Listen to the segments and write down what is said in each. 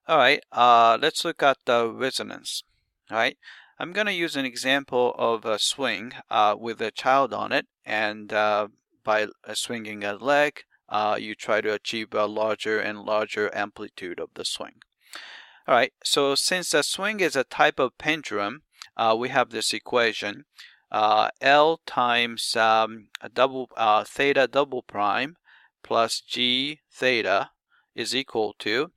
All right, let's look at the resonance. All right, I'm going to use an example of a swing with a child on it, and by swinging a leg, you try to achieve a larger and larger amplitude of the swing. All right, so since a swing is a type of pendulum, we have this equation, L times theta double prime plus G theta is equal to,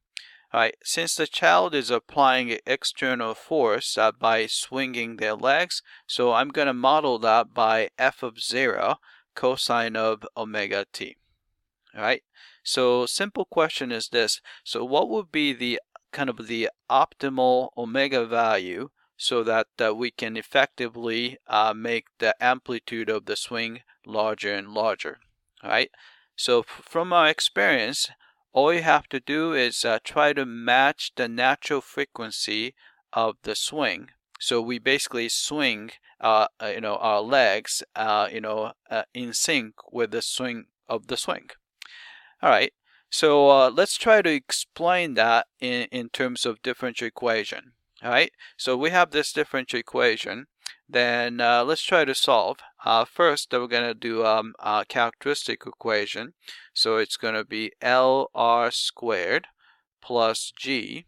all right, since the child is applying external force by swinging their legs, so I'm going to model that by f of 0 cosine of omega t. All right, so simple question is this. So what would be the kind of the optimal omega value so that we can effectively make the amplitude of the swing larger and larger? All right, so from our experience, all you have to do is try to match the natural frequency of the swing. So we basically swing, our legs, in sync with the swing of the swing. All right. So let's try to explain that in terms of differential equation. All right. So we have this differential equation. Then let's try to solve. First, we're going to do a characteristic equation. So it's going to be LR squared plus G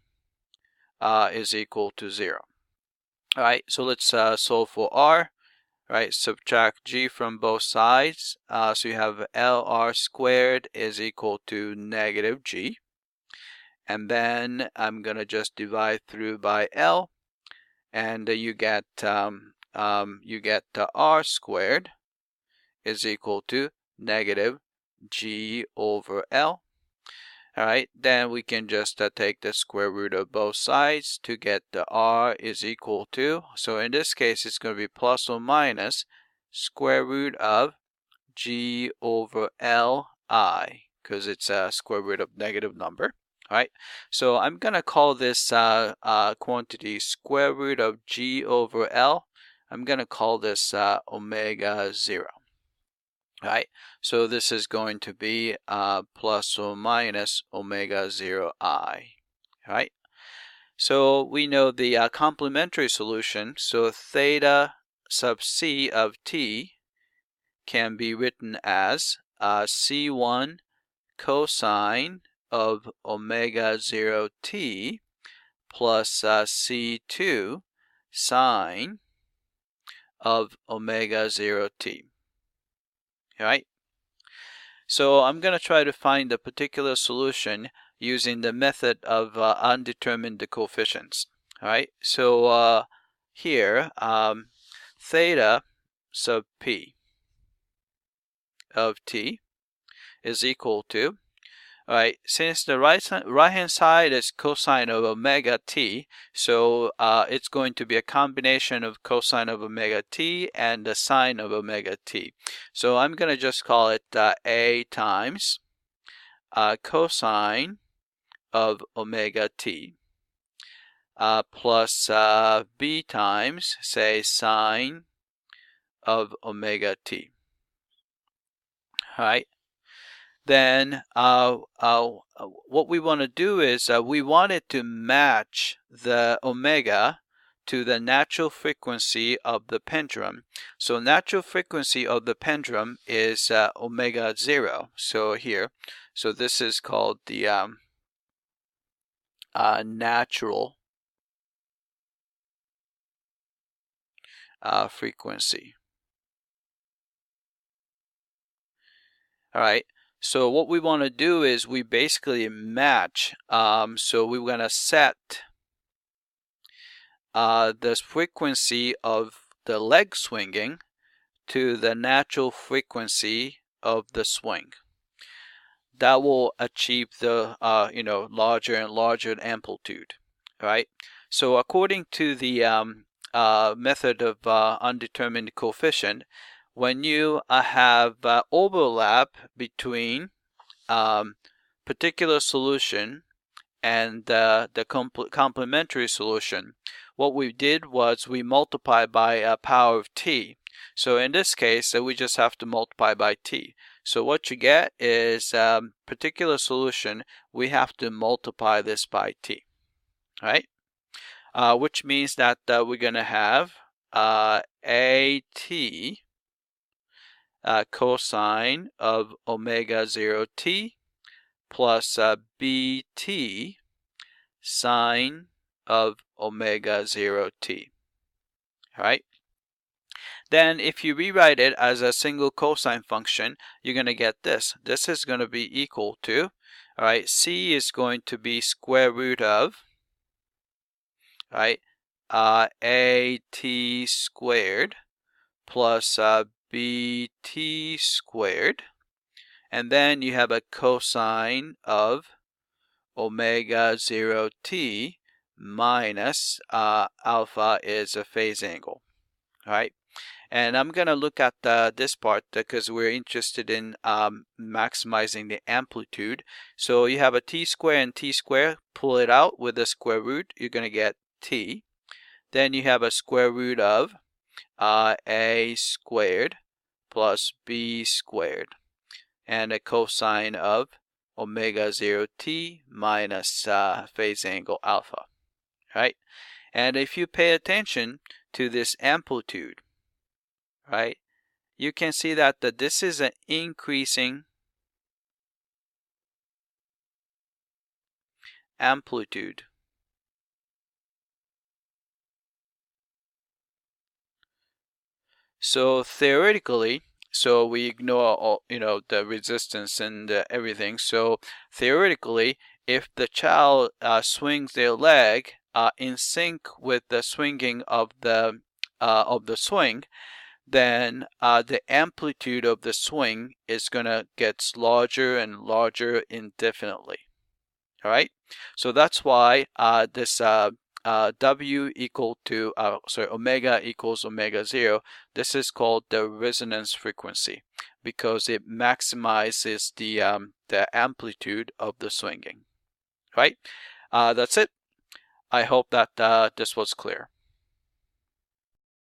is equal to 0. All right. So let's solve for R. Right, subtract G from both sides. So you have LR squared is equal to negative G. And then I'm going to just divide through by L. And you get R squared is equal to negative G over L. All right, then we can just take the square root of both sides to get the R is equal to, so in this case it's going to be plus or minus square root of G over Li, because it's a square root of negative number. All right, so I'm going to call this quantity square root of G over L. I'm going to call this omega 0. All right, so this is going to be plus or minus omega 0 I. All right, so we know the complementary solution. So theta sub c of t can be written as c1 cosine of omega 0 t plus c2 sine of omega 0 t. All right, so I'm going to try to find a particular solution using the method of undetermined coefficients. All right, so here theta sub p of t is equal to, all right, since the right hand side is cosine of omega t, so it's going to be a combination of cosine of omega t and the sine of omega t. So I'm going to just call it a times cosine of omega t plus b times, say, sine of omega t. All right. Then what we want to do is we want it to match the omega to the natural frequency of the pendulum. So natural frequency of the pendulum is omega 0. So here, so this is called the natural frequency. All right. So what we want to do is we basically match. So we're going to set the frequency of the leg swinging to the natural frequency of the swing. That will achieve the larger and larger amplitude. All right. So according to the method of undetermined coefficient, when you have overlap between particular solution and the complementary solution, what we did was we multiplied by a power of t. So in this case, we just have to multiply by t. So what you get is particular solution, we have to multiply this by t. right? Which means that we're going to have AT cosine of omega 0t plus BT sine of omega 0t. All right. Then if you rewrite it as a single cosine function, you're going to get this. This is going to be equal to, all right, C is going to be square root of, right, AT squared plus BT squared. And then you have a cosine of omega 0t minus alpha is a phase angle. All right. And I'm going to look at this part because we're interested in maximizing the amplitude. So you have a t square and t square. Pull it out with the square root. You're going to get t. Then you have a square root of a squared plus b squared. And a cosine of omega 0t minus phase angle alpha. Right? And if you pay attention to this amplitude, right, you can see that this is an increasing amplitude. So theoretically, so we ignore all, the resistance and everything. So theoretically, if the child swings their leg in sync with the swinging of the swing, then the amplitude of the swing is going to get larger and larger indefinitely. All right, so that's why this W equal to omega equals omega 0. This is called the resonance frequency because it maximizes the amplitude of the swinging. Right? That's it. I hope that this was clear.